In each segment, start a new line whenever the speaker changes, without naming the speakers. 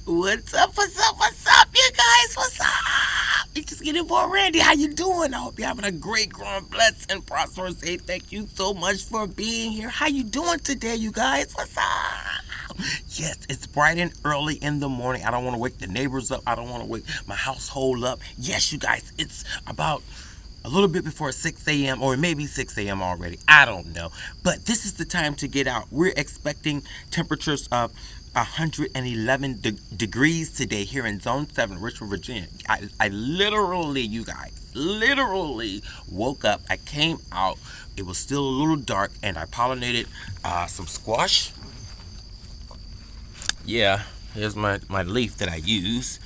What's up, you guys? What's up? It's just SkinnyBoyRandy. How you doing? I hope you're having a great, growing, blessed, and prosperous day. Thank you so much for being here. How you doing today, you guys? What's up? Yes, it's bright and early in the morning. I don't want to wake the neighbors up. I don't want to wake my household up. Yes, you guys, it's about a little bit before 6 a.m. or maybe 6 a.m. already. I don't know. But this is the time to get out. We're expecting temperatures of 111 degrees today here in Zone 7, Richmond, Virginia. I literally, you guys, woke up. I came out. It was still a little dark, and I pollinated some squash. Yeah, here's my leaf that I use.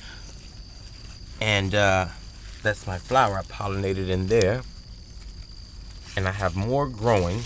And that's my flower. I pollinated in there. And I have more growing.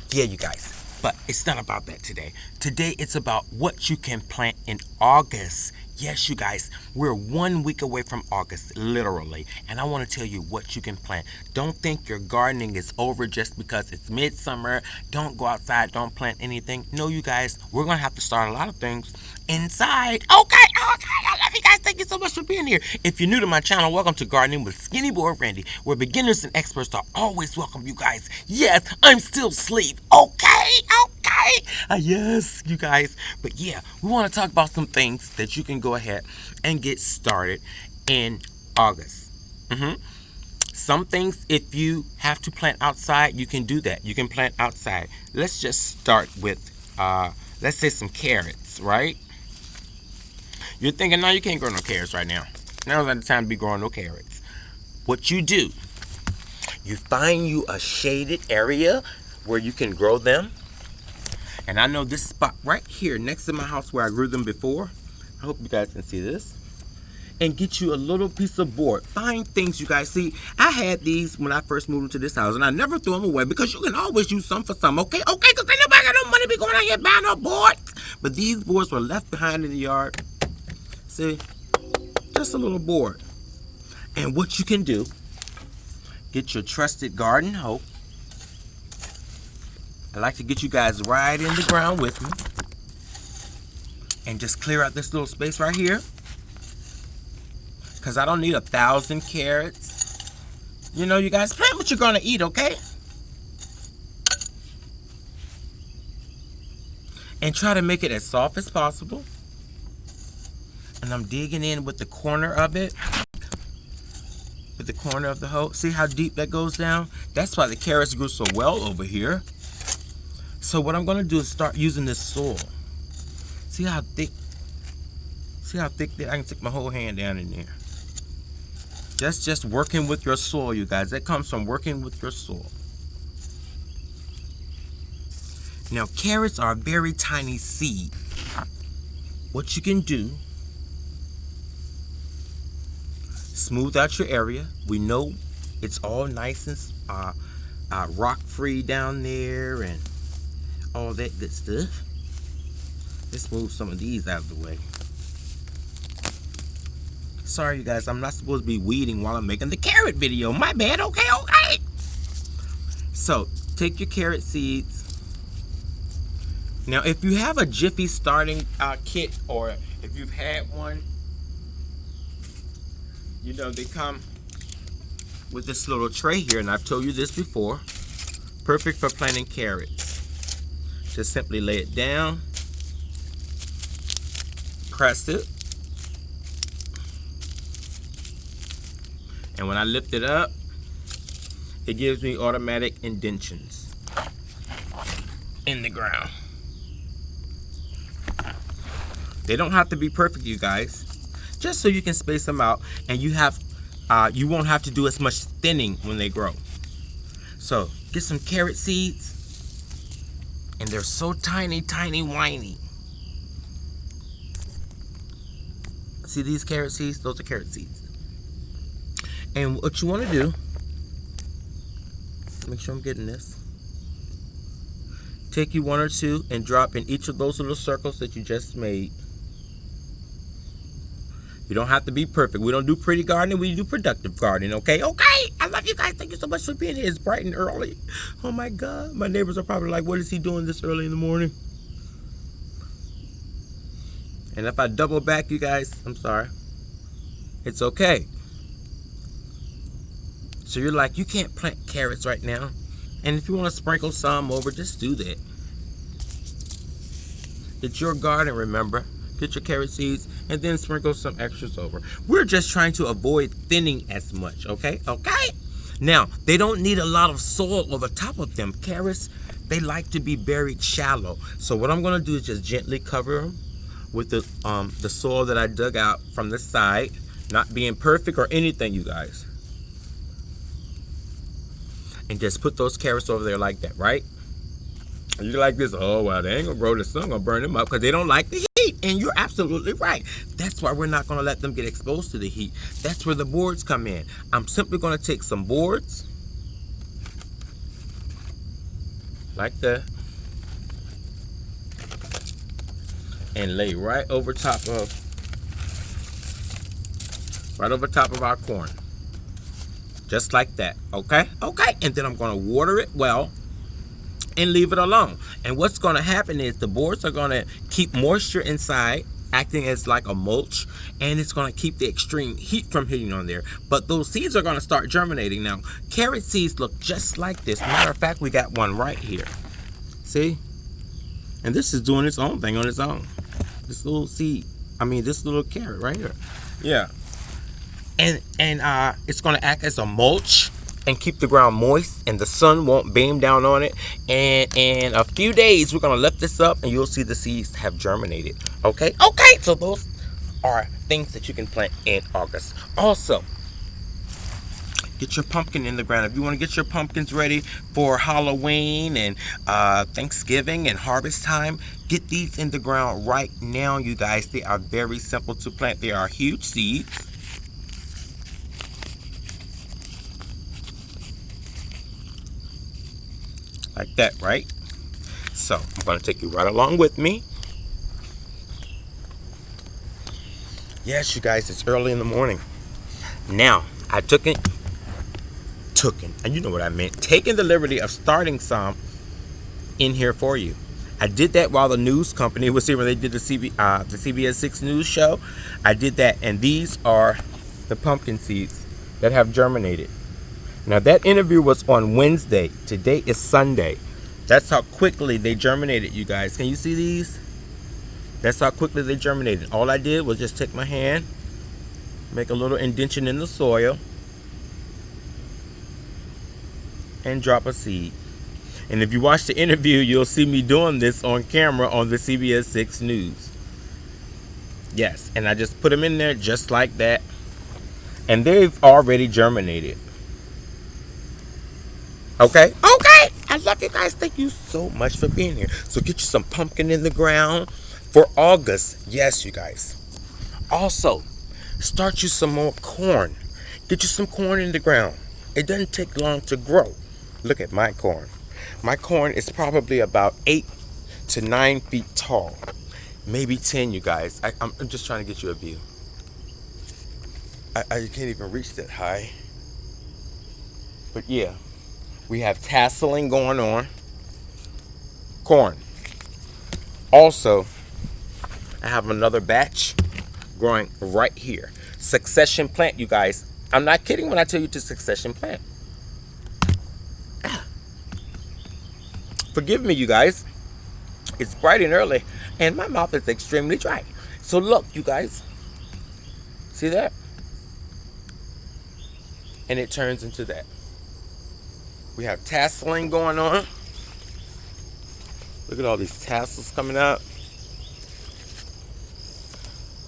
Yeah, you guys, but it's not about that today. Today, it's about what you can plant in August. Yes, you guys, we're 1 week away from August, literally. And I want to tell you what you can plant. Don't think your gardening is over just because it's midsummer. Don't go outside. Don't plant anything. No, you guys, we're going to have to start a lot of things inside. Okay. I love you guys. Thank you so much for being here. If you're new to my channel, welcome to Gardening with SkinnyBoyRandy, where beginners and experts are always welcome, you guys. Yes, I'm still asleep. Okay. Yes, you guys. But yeah, we want to talk about some things that you can go ahead and get started in August. Some things, if you have to plant outside, you can do that. You can plant outside. Let's just start with, let's say some carrots, right? You're thinking, no, you can't grow no carrots right now. Now's not the time to be growing no carrots. What you do, you find you a shaded area where you can grow them. And I know this spot right here next to my house where I grew them before. I hope you guys can see this. And get you a little piece of board. Find things, you guys. See, I had these when I first moved into this house, and I never threw them away because you can always use some for some, okay? Because ain't nobody got no money to be going out here buying no boards. But these boards were left behind in the yard. See, just a little board. And what you can do, get your trusted garden hoe. I like to get you guys right in the ground with me. And just clear out this little space right here. Because I don't need 1,000 carrots. You know, you guys, plant what you're going to eat, okay? And try to make it as soft as possible. And I'm digging in with the corner of it. With the corner of the hoe. See how deep that goes down? That's why the carrots grew so well over here. So what I'm going to do is start using this soil. See how thick? See how thick that I can stick my whole hand down in there. Just working with your soil, you guys. That comes from working with your soil. Now, carrots are a very tiny seed. What you can do, smooth out your area. We know it's all nice and rock-free down there and all that good stuff. Let's move some of these out of the way. Sorry, you guys, I'm not supposed to be weeding while I'm making the carrot video. My bad. Okay. So, take your carrot seeds. Now, if you have a Jiffy starting kit, or if you've had one, you know, they come with this little tray here, and I've told you this before. Perfect for planting carrots. Just simply lay it down, press it, and when I lift it up, it gives me automatic indentions in the ground. They don't have to be perfect, you guys, just so you can space them out, and you won't have to do as much thinning when they grow. So get some carrot seeds. And they're so tiny, whiny. See these carrot seeds? Those are carrot seeds. And what you want to do, make sure I'm getting this. Take you one or two and drop in each of those little circles that you just made. You don't have to be perfect. We don't do pretty gardening. We do productive gardening, okay? I love you guys. Thank you so much for being here. It's bright and early. Oh, my God. My neighbors are probably like, what is he doing this early in the morning? And if I double back, you guys, I'm sorry. It's okay. So you're like, you can't plant carrots right now. And if you want to sprinkle some over, just do that. It's your garden, remember. Get your carrot seeds and then sprinkle some extras over. We're just trying to avoid thinning as much, okay? Okay? Now, they don't need a lot of soil over top of them. Carrots, they like to be buried shallow. So what I'm going to do is just gently cover them with the soil that I dug out from the side. Not being perfect or anything, you guys. And just put those carrots over there like that, right? And you're like this, oh, well, they ain't going to grow. The sun going to burn them up because they don't like the heat. And you're absolutely right. That's why we're not going to let them get exposed to the heat. That's where the boards come in. I'm simply going to take some boards like that and lay right over top of our corn. Just like that. Okay? Okay. And then I'm going to water it well and leave it alone. And what's going to happen is the boards are going to keep moisture inside, acting as like a mulch, and it's going to keep the extreme heat from hitting on there. But those seeds are going to start germinating. Now, carrot seeds look just like this. Matter of fact, we got one right here. See? And this is doing its own thing on its own. This little seed, this little carrot right here. Yeah. And it's going to act as a mulch and keep the ground moist, and the sun won't beam down on it. And in a few days, we're going to lift this up, and you'll see the seeds have germinated. Okay? Okay! So those are things that you can plant in August. Also, get your pumpkin in the ground. If you want to get your pumpkins ready for Halloween and Thanksgiving and harvest time, get these in the ground right now, you guys. They are very simple to plant. They are huge seeds. Like that, right? So I'm going to take you right along with me. Yes, you guys, it's early in the morning. Now, I taken, and you know what I meant, taking the liberty of starting some in here for you. I did that while the news company was here when they did the CBS 6 News show. I did that, and these are the pumpkin seeds that have germinated. Now, that interview was on Wednesday. Today is Sunday. That's how quickly they germinated, you guys. Can you see these? That's how quickly they germinated. All I did was just take my hand, make a little indentation in the soil, and drop a seed. And if you watch the interview, you'll see me doing this on camera on the CBS 6 News. Yes, and I just put them in there just like that. And they've already germinated. Okay? Okay! I love you guys. Thank you so much for being here. So get you some pumpkin in the ground for August. Yes, you guys. Also, start you some more corn. Get you some corn in the ground. It doesn't take long to grow. Look at my corn. My corn is probably about 8 to 9 feet tall. Maybe 10, you guys. I'm just trying to get you a view. I can't even reach that high. But yeah. We have tasseling going on. Corn. Also, I have another batch growing right here. Succession plant, you guys. I'm not kidding when I tell you to succession plant. Forgive me, you guys. It's bright and early, and my mouth is extremely dry. So look, you guys. See that? And it turns into that. We have tasseling going on. Look at all these tassels coming out.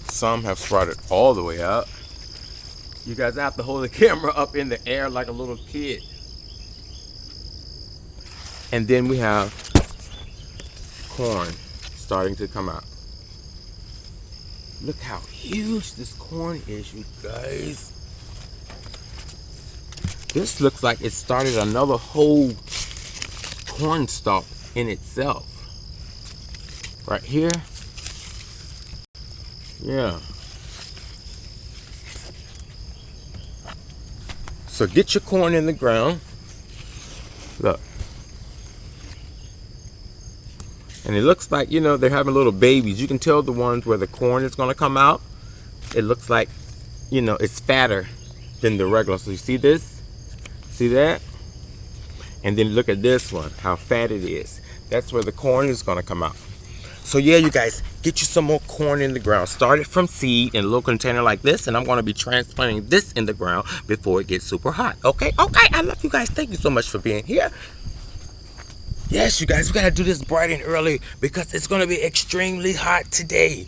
Some have sprouted all the way out. You guys have to hold the camera up in the air like a little kid. And then we have corn starting to come out. Look how huge this corn is, you guys. This looks like it started another whole corn stalk in itself. Right here. Yeah. So get your corn in the ground. Look. And it looks like, you know, they're having little babies. You can tell the ones where the corn is going to come out. It looks like, you know, it's fatter than the regular. So you see this? See that? And then look at this one, how fat it is. That's where the corn is going to come out. So yeah, you guys, get you some more corn in the ground. Start it from seed in a little container like this, and I'm going to be transplanting this in the ground before it gets super hot. Okay? Okay, I love you guys. Thank you so much for being here. Yes, you guys, we got to do this bright and early because it's going to be extremely hot today.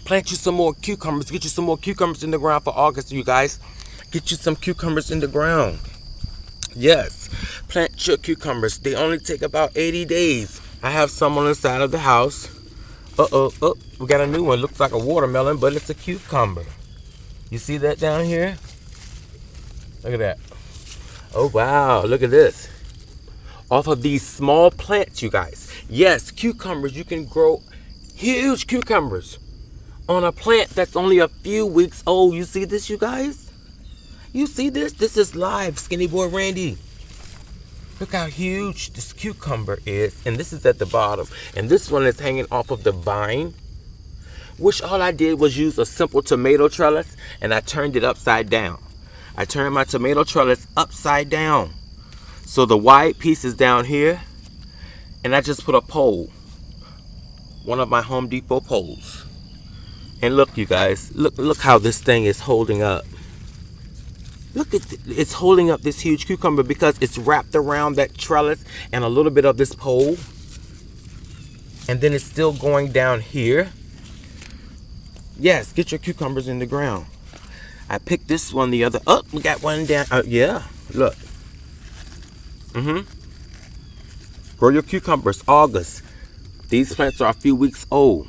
Plant you some more cucumbers. Get you some more cucumbers in the ground for August, you guys. Get you some cucumbers in the ground. Yes, plant your cucumbers. They only take about 80 days. I have some on the side of the house. Oh, we got a new one. Looks like a watermelon, but it's a cucumber. You see that down here? Look at that. Oh, wow. Look at this. Off of these small plants, you guys. Yes, cucumbers. You can grow huge cucumbers on a plant that's only a few weeks old. You see this, you guys? You see this? This is live, Skinny Boy Randy. Look how huge this cucumber is. And this is at the bottom. And this one is hanging off of the vine. Which all I did was use a simple tomato trellis. And I turned it upside down. I turned my tomato trellis upside down. So the wide piece is down here. And I just put a pole. One of my Home Depot poles. And look, you guys. Look how this thing is holding up. Look at it's holding up this huge cucumber because it's wrapped around that trellis and a little bit of this pole. And then it's still going down here. Yes, get your cucumbers in the ground. I picked this one the other. Oh, we got one down. Yeah, look. Grow your cucumbers August. These plants are a few weeks old.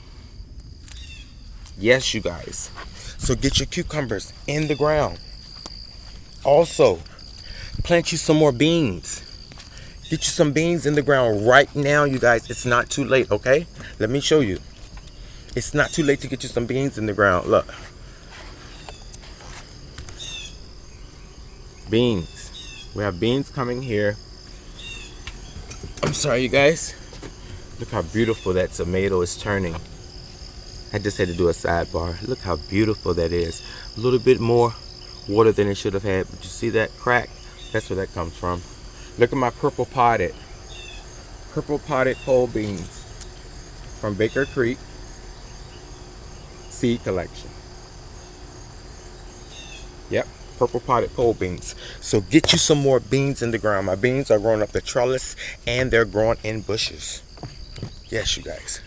Yes, you guys. So get your cucumbers in the ground. Also, plant you some more beans. Get you some beans in the ground right now, you guys. It's not too late, okay? Let me show you. It's not too late to get you some beans in the ground. Look. Beans. We have beans coming here. I'm sorry, you guys. Look how beautiful that tomato is turning. I just had to do a sidebar. Look how beautiful that is. A little bit more water than it should have had, but you see that crack? That's where that comes from. Look at my purple potted pole beans from Baker Creek Seed Collection. Yep, purple potted pole beans. So get you some more beans in the ground. My beans are growing up the trellis and they're growing in bushes. Yes, you guys.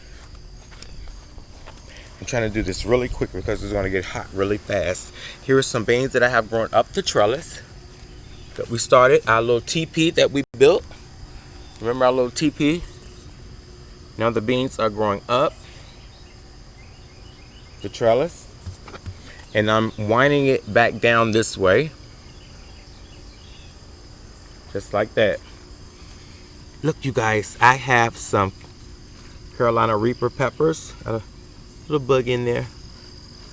I'm trying to do this really quick because it's going to get hot really fast. Here are some beans that I have grown up the trellis that we started. Our little teepee that we built. Remember our little teepee? Now the beans are growing up the trellis. And I'm winding it back down this way. Just like that. Look, you guys, I have some Carolina Reaper peppers. Little bug in there.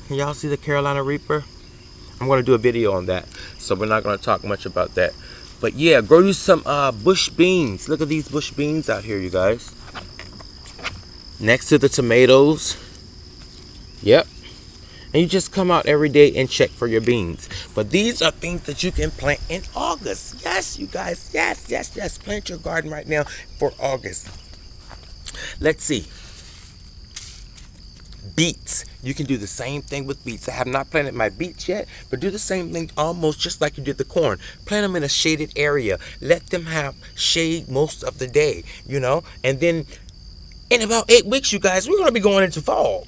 Can y'all see the Carolina Reaper? I'm going to do a video on that, so we're not going to talk much about that. But yeah, grow you some bush beans. Look at these bush beans out here, you guys. Next to the tomatoes. Yep. And you just come out every day and check for your beans. But these are things that you can plant in August. Yes, you guys. Yes. Plant your garden right now for August. Let's see. Beets. You can do the same thing with beets. I have not planted my beets yet, but do the same thing almost just like you did the corn. Plant them in a shaded area. Let them have shade most of the day, you know. And then in about 8 weeks, you guys, we're going to be going into fall.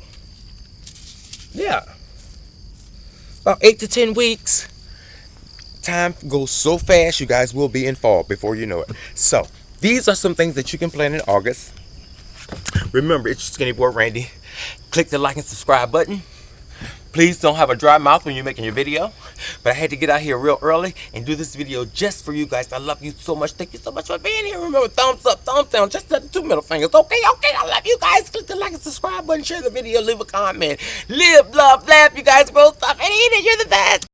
Yeah. About 8 to 10 weeks. Time goes so fast, you guys will be in fall before you know it. So, these are some things that you can plant in August. Remember, it's your Skinny Boy Randy. Click the like and subscribe button. Please don't have a dry mouth when you're making your video. But I had to get out here real early and do this video just for you guys. I love you so much. Thank you so much for being here. Remember, thumbs up, thumbs down, just the 2 middle fingers. Okay, I love you guys. Click the like and subscribe button. Share the video. Leave a comment. Live, love, laugh. You guys grow stuff and eat it. You're the best.